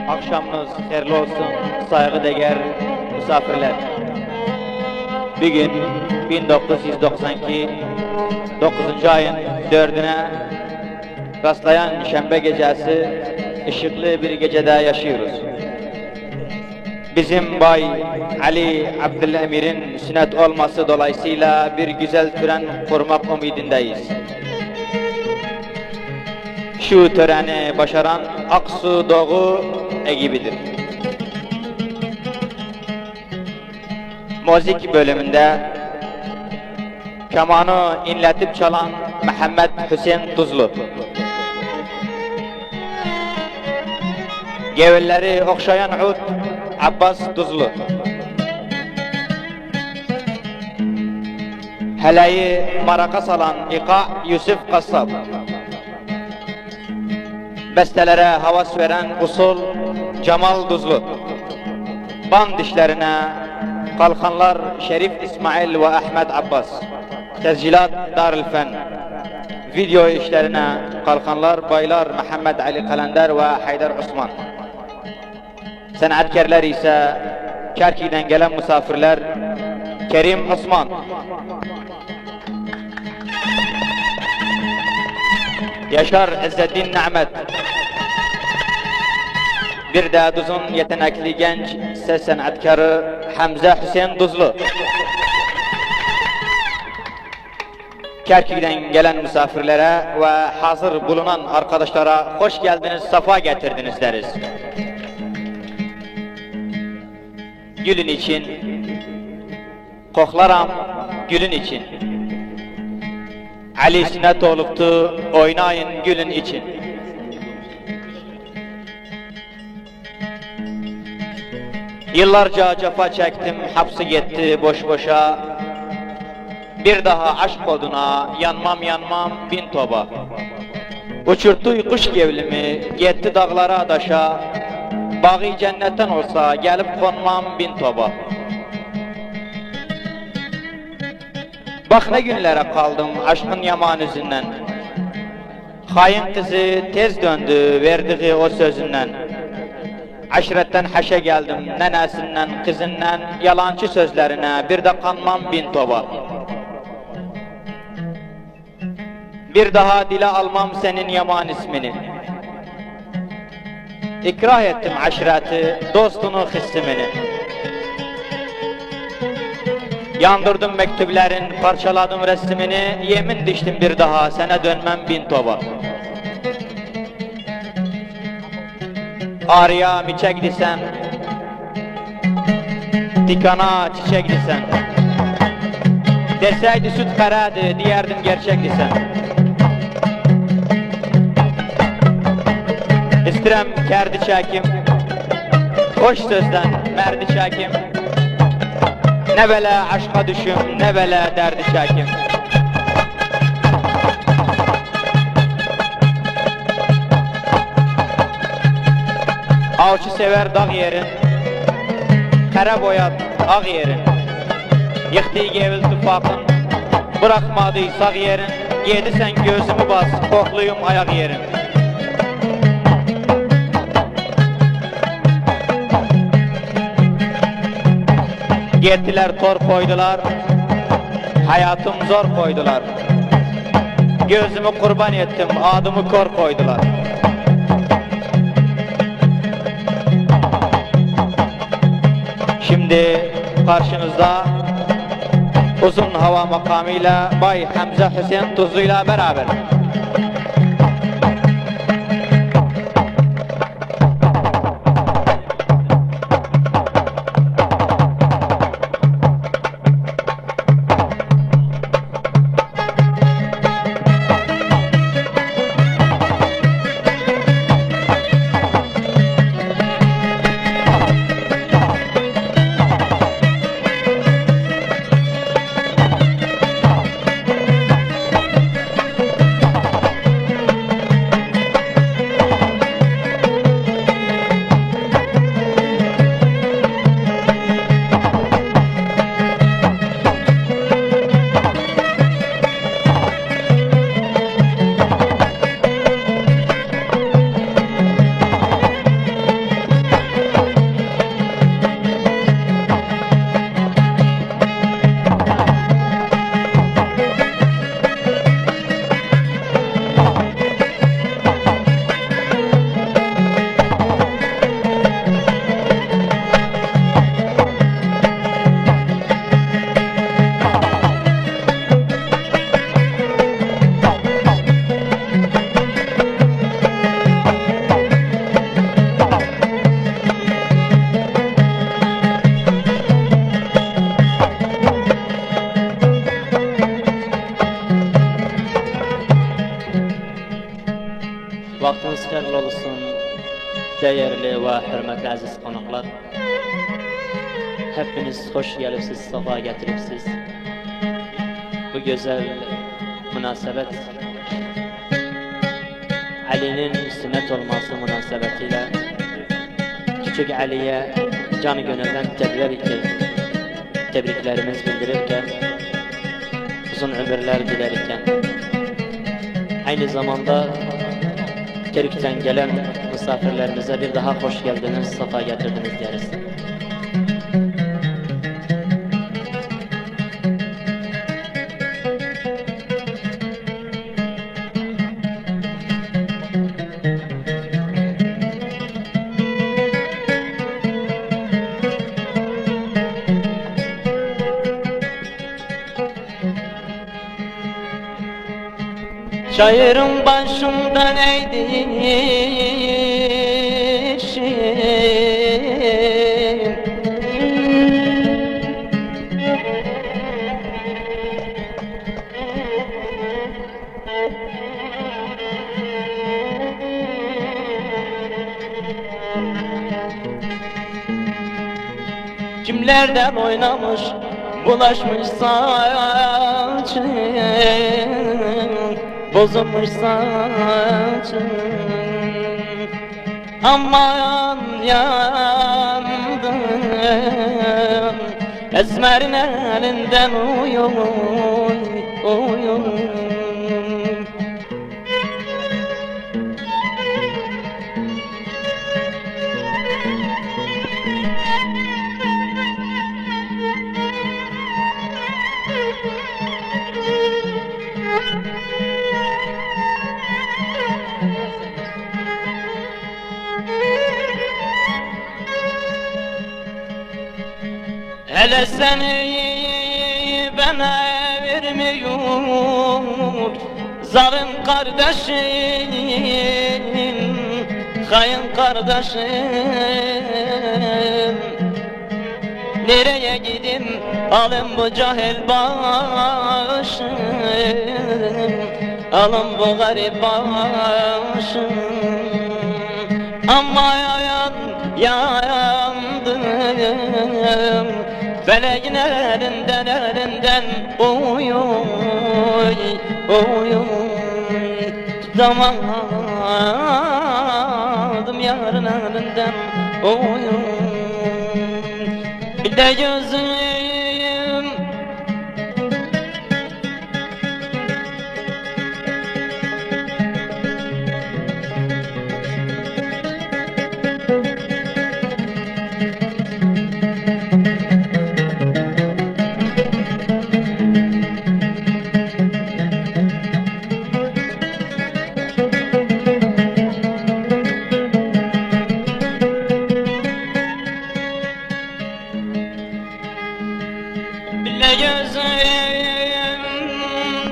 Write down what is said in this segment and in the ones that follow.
Akşamınız hayırlı olsun saygıdeğer misafirler. Bugün 1992 9. ayın 4'üne rastlayan şembe gecesi ışıklı bir gecede yaşıyoruz. Bizim Bay Ali Abdülemir'in sünnet olması dolayısıyla bir güzel tören kurmak umudundayız. Şu töreni başaran Aksu Doğu ekibidir. Müzik bölümünde kemanı inletip çalan Mehmet Hüseyin Tuzlu, gevelleri okşayan ud Abbas Tuzlu, heleyi maraka salan İka Yusuf Kassab, bestelere havas veren usul Cemal Tuzlu, band işlerine kalkanlar Şerif İsmail ve Ahmet Abbas, tezcilat Darülfen, video işlerine kalkanlar baylar Mehmet Ali Kalender ve Haydar Osman. Sanatkarlar ise Kerki'den gelen misafirler Kerim Osman, Yaşar İzzeddin Nimet, bir de Duz'un yetenekli genç ses sanatkarı Hamza Hüseyin Tuzlu. Kerki'den gelen misafirlere ve hazır bulunan arkadaşlara hoş geldiniz, safa getirdiniz deriz. Gülün için, koklaram gülün için. Ali sünnet oluptu, oynayın gülün için. Yıllarca cefa çektim, hapsi gitti boş boşa. Bir daha aşk oduna yanmam yanmam bin toba. Uçurttu kuş gevlimi, gitti dağlara daşa. Bağı cennetten olsa gelip konmam bin toba. Bak ne günlere kaldım aşkın yaman yüzünden. Hain kızı tez döndü verdiği o sözünden. Aşiretten haşa geldim nenesinden kızından, yalancı sözlerine bir de kanmam bin toba. Bir daha dile almam senin yaman ismini. İkrah ettim aşireti, dostunu hissimini. Yandırdım mektupların, parçaladım resmini. Yemin diştim bir daha sana dönmem bin toba. Ağrıya miçek desem, dikana çiçek desem, deseydi süt karadı diyerdim gerçek desem. İstirem kerdi çekim, hoş sözden merdi çekim. Ne bele aşka düşüm, ne bele derdi çekim. Avcı sever dağ yerin, kara boyat ağ yerin. Yıktı gevil tufakın, bırakmadı sağ yerin. Yedi sen gözümü bas, kokluyum ayak yerin. Gittiler tor koydular, hayatım zor koydular. Gözümü kurban ettim, adımı kor koydular. Şimdi karşınızda uzun hava makamıyla Bay Hamza Hüseyin Tuzlu'yla beraber. Vaktiniz hayırlı olsun, değerli ve hürmetli aziz konuklar. Hepiniz hoş gelipsiz, safa getiripsiz. Bu güzel münasebet, Ali'nin sünnet olması münasebetiyle Küçük Ali'ye canı gönülden tebriklerimiz bildirirken, uzun ömürler dilerken, aynı zamanda Kerkük'ten gelen misafirlerimize bir daha hoş geldiniz, safa getirdiniz deriz. Şairin başında neydi kimlerden oynamış, bulaşmış saçın, bozulmuş saçın. Aman yandım, esmerin elinden uyum. Hele seni bana vermiyor zalim kardeşim, kayın kardeşim. Nereye gideyim alın bu cahil başım, alın bu garip başım. Ama yandım, feleğin elinden uyuy. Tutamadım yarın elinden uyuy. Bir de gözüm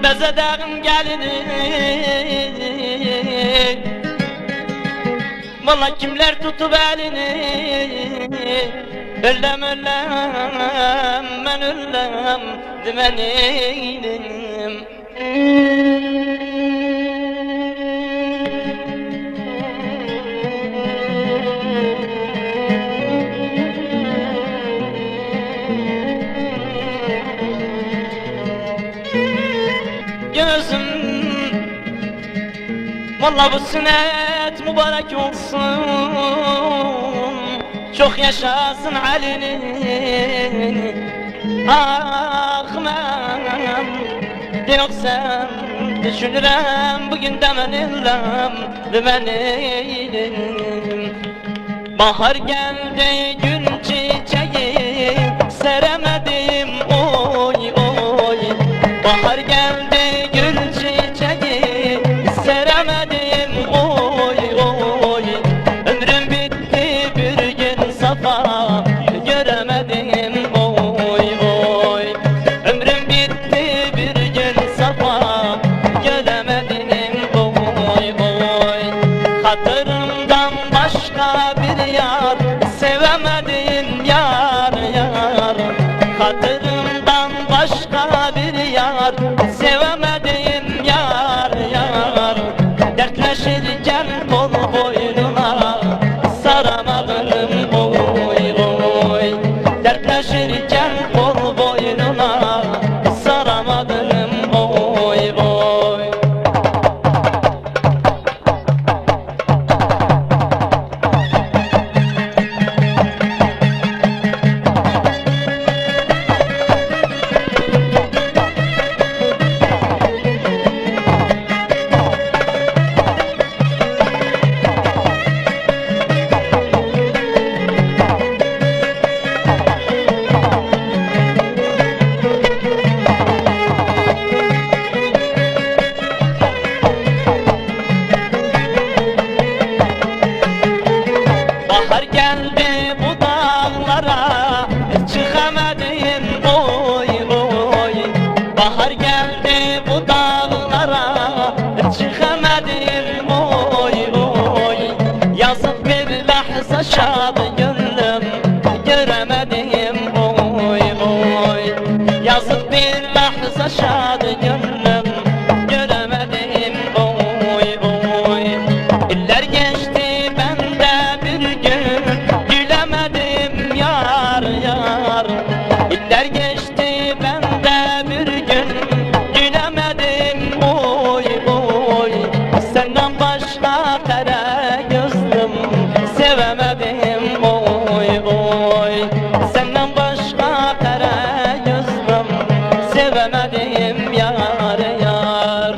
bezedağım gelini, vallahi kimler tutup elini. Öllem ben öllem dimenim. Gözüm, vallahi bu sünnet mübarek olsun, çok yaşasın Ali'nin. Ah ben yoksa düşünürüm bugün demen illem benim. Bahar geldi gül çiçeği seremedim oy. Bahar geldi gül çiçeği seremedim oy. Ömrüm bitti bir gün safa göremedim oy. Ömrüm bitti bir gün safa göremedim oy. Hatırımdan başka bir yar sevemedim yar. Hatırımdan başka bir yar sevemedim yar. Dertleşirken kol boynuna saramadım oy oy. Dertleşirken kol boynuna saramadım oy oy. Bahar geldi bu dağlara çıkamadım oy oy. Bahar geldi bu dağlara çıkamadım oy oy. Yazık bir lahza şad gönlüm göremedim oy oy. Yazık bir lahza şad gönlüm göremedim oy oy. İller geçti bende bir gün gülemedim yar yar. İller geçti bende bir gün gülemedim oy oy. Senden başka kara gözlüm sevemedim oy oy. Senden başka kara gözlüm sevemedim yar yar.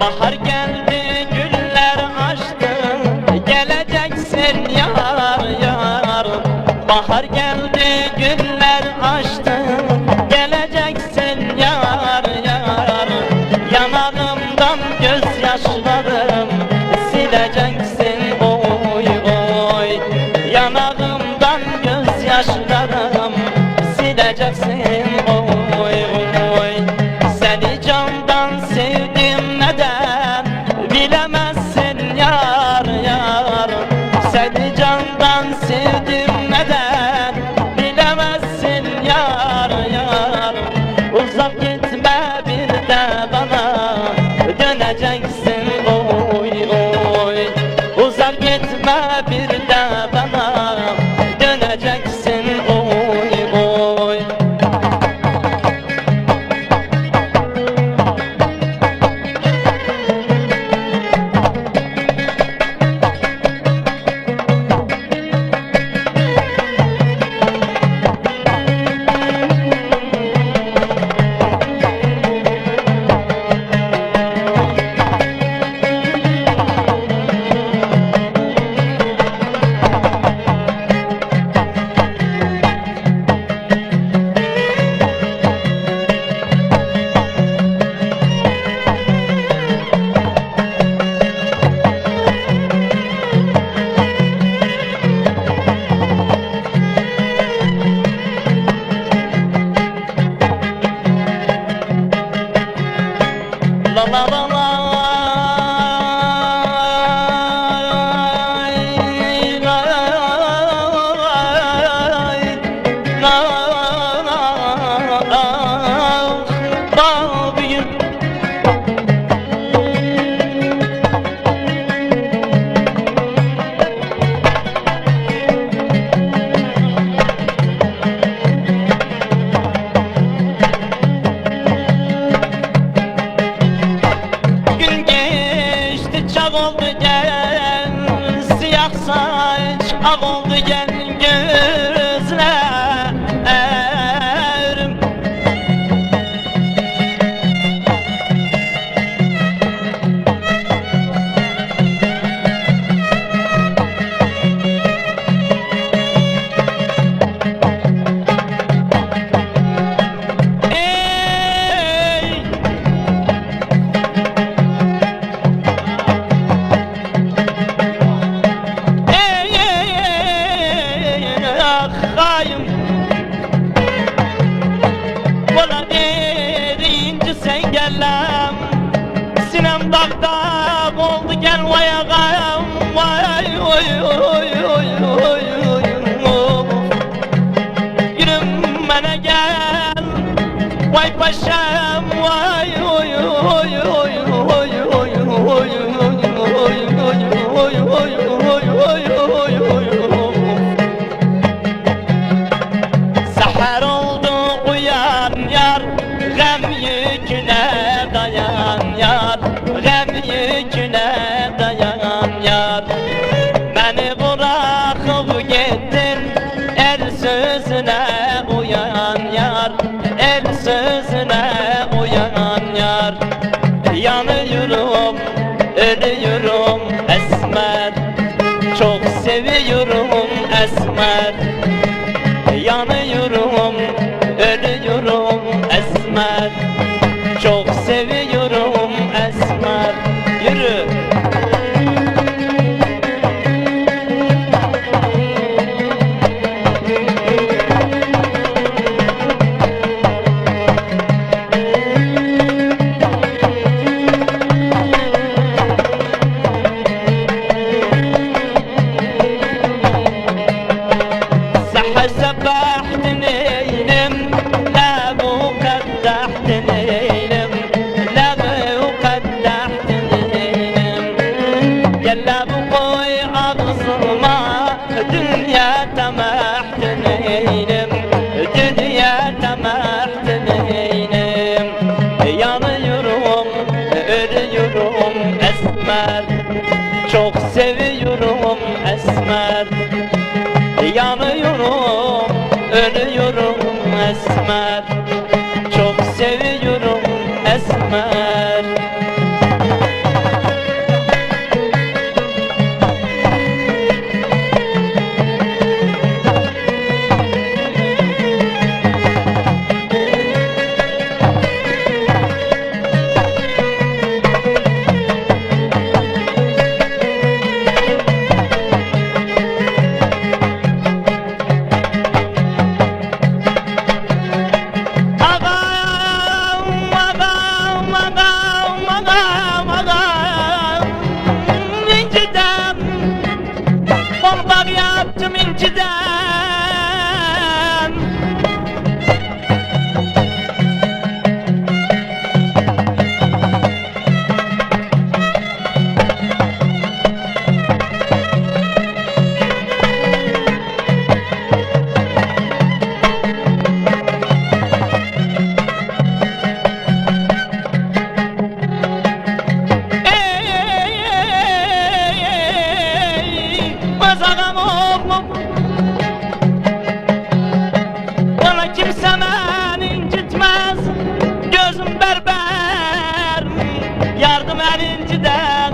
Bahar geldi güller açtı geleceksin yar yar. Bahar geldi güller açtı geleceksin yar yar. Yanağımdan gözyaşlarım sileceksin oy oy. Yanağımdan gözyaşlarım sileceksin oy oy. Seni candan sevdim neden bilemezsin yar yar. Seni candan sevdim neden bilemezsin yar yar. Uzak gitme bir de bana döneceksin oy oy. Uzak gitme bir de bana döneceksin oy oy. dağ oldu gel vay ağam vay oy oy oy oy oy Yürüm bana gel vay paşam vay oy oy oy oy oy oy Seher oldu uyan yar Gem yüküne dayan yar Gem yüküne dayan yar Beni bırakıp gittin El sözüne uyan yar El sözüne uyan yar Yanıyorum, ölüyorum Esmer Çok seviyorum Esmer Yanıyorum, ölüyorum Esmer Çok seviyorum Esmer Yürü سبحت نيلم لا مقدحت نيلم لا مقدحت نيلم يلا بقوي أغصما دنيا تمحت نيلم دنيا تمحت نيلم Yanıyorum, ölüyorum Esmer Çok seviyorum Esmer Yanıyorum, ölüyorum Esmer Çok seviyorum Esmer Yaptım inciden Mazagam oğlum Bana kimse beni incitmez Gözüm berber Yardım elinciden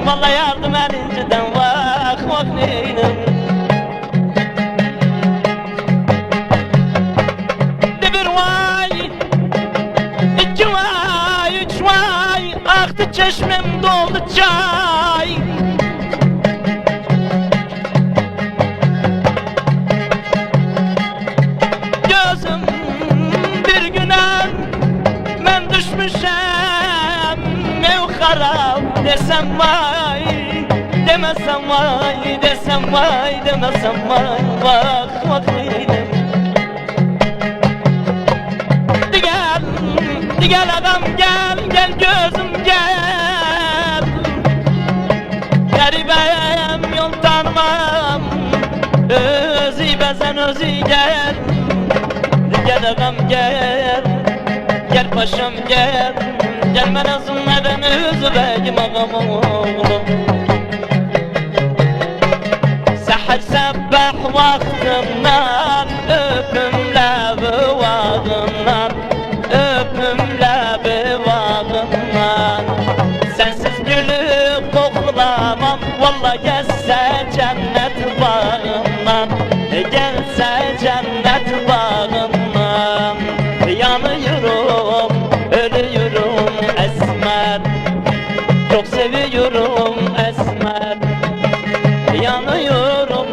Vallahi yardım elinciden Vah vah neydim Bir vay İki vay Üç vay Aktı çeşmem doldu çay Gözüm bir günen Ben düşmüşem Mevkarab desem vay Demesem vay desem vay Demesem vay Vah vah neydim Gel adam gel gel gözüm gel Garibem yol tanımam Özü bezen özü gel Gel ağam gel Gel paşam gel Gelmen azından özü beyim ağam oğlum Seher sebbah vaktinden Öpümle vağından Öpümle vağından Sensiz gülü koklamam Vallahi gelse cennet bağından Gelse cennet bağından Yanıyorum, ölüyorum Esmer Çok seviyorum Esmer Yanıyorum,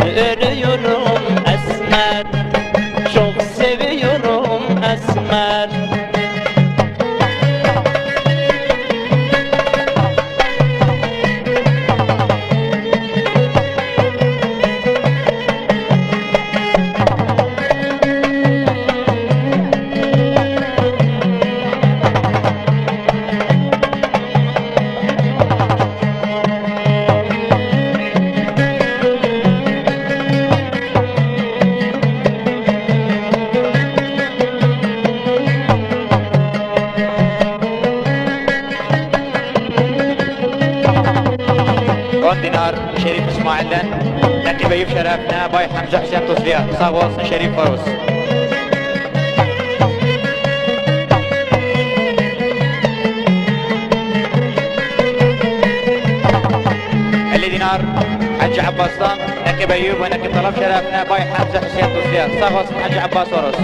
ölüyorum Esmer Çok seviyorum Esmer Dinar Şerif İsmail'den Nakip Eyüp şerefine Bay Hamza Hüseyin Tuzlu'ya sağ olsun Şerif Faruz. 50 dinar Hacı Abbas'tan Nakip Eyüp ve Nakip Talap şerefine Bay Hamza Hüseyin Tuzlu'ya sağ olsun Hacı Abbas Faruz.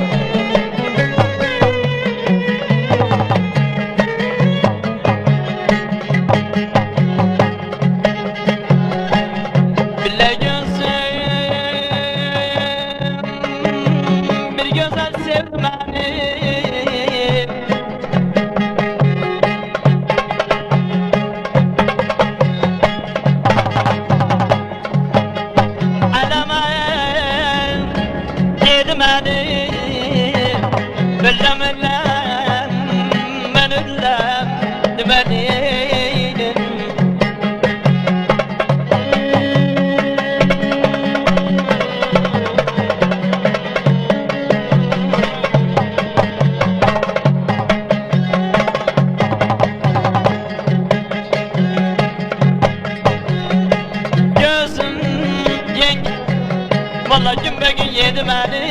Valla gümbegin yedi beni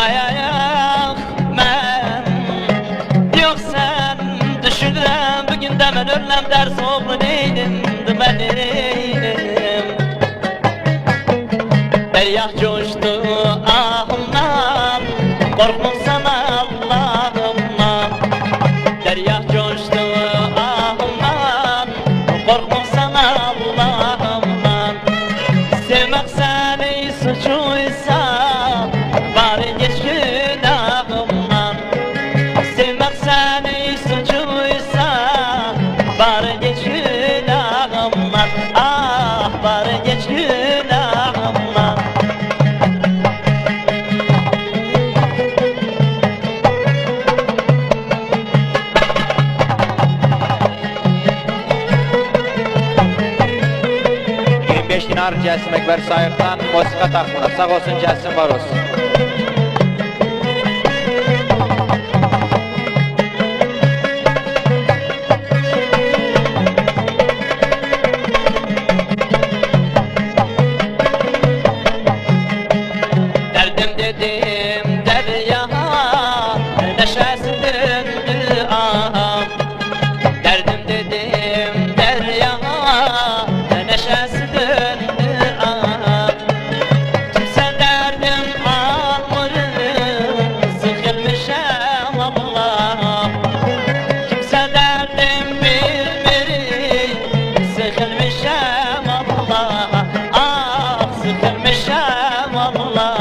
Ay ayak ben Yok sen düşünürüm Bugün de ben ölmem ders oğlu neydim Dümeneydim Derya coştu ahımdan Korkmam sana Allah'ımdan Derya coştu ahımdan Korkmam sana Allah'ımdan Sevmek seni suçuysa Bari geç günahımdan Sevmek seni suçuysa Bari geç günahımdan Ah bari geç günahımdan Dinar Cəsim Ekber Sayıqdan Musika Takmına sağ olsun Cəsim Faruz. Derdim dedim derya Neşesi döndü ah Derdim dedim derya Neşesi döndü ah Kimse derdim almırım Sıkılmışım Allah Kimse derdim bilmirim Sıkılmışım Allah Ah sıkılmışım Allah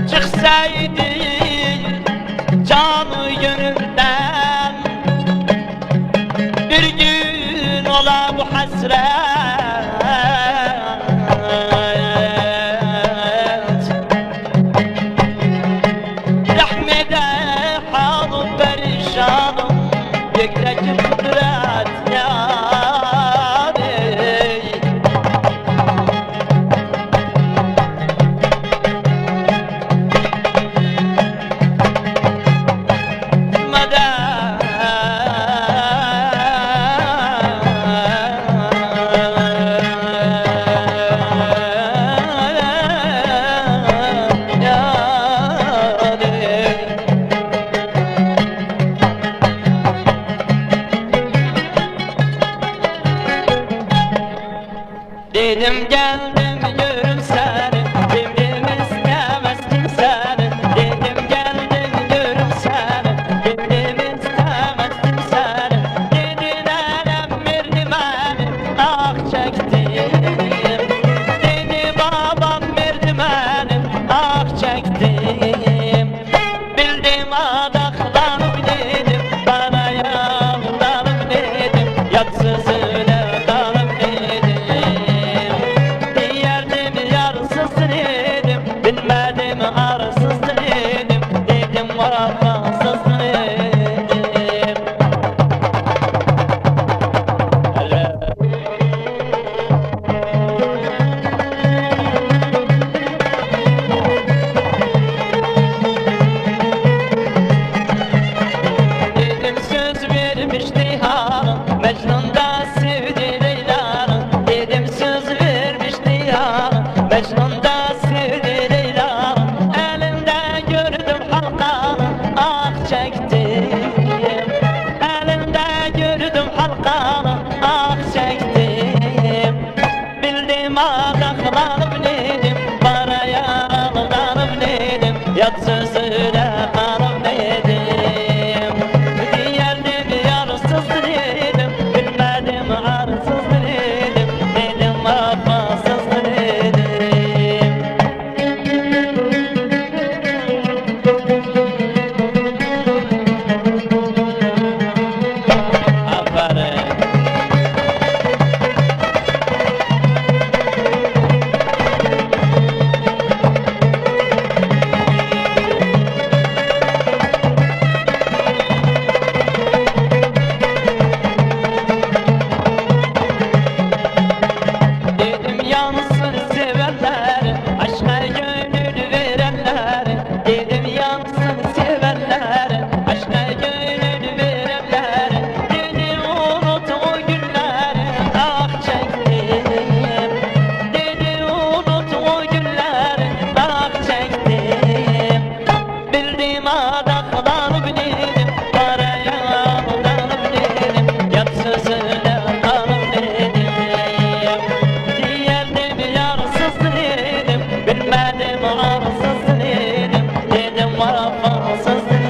Çıksaydı canı gönülden Bir gün ola bu hasret Rahmede halı perişanım Gökteki kudret yani çektim. Bildim adaklanıp dedim, bana yalvarıp dedim, yatsızına kalıp dedim. Diyerdim yarsız dedim, bilmedim arsız dedim, dedim vafasız dedim. Dedim söz vermişti hanım, Mecnun da sevdi Leyla'nı. Dedim söz vermişti hanım, Mecnun da sevdi Leyla'nı. Elinde gördüm halkanı, ah çektim. Elinde gördüm halkanı, ah çektim. Bildim adaklanıp dedim, paraya aldanıp dedim, yat sözüne kanıp dedim. Diyerdim yarsız dedim, bilmedim arsız dedim, dedim vafasız dedim. Aferin. Dedim yansın sevenler, aşka gönül verenler. Dedim yansın sevenler, aşka gönül verenler. Dedim unut o günleri, ah çektim. Dedim unut o günleri, ah çektim. Bildim adaklanıp dedim, paraya aldanıp dedim, yat sözüne kanıp dedim. Diyerdim yarsız dedim, bilmedim arsız dedim, dedim vafasız dedim.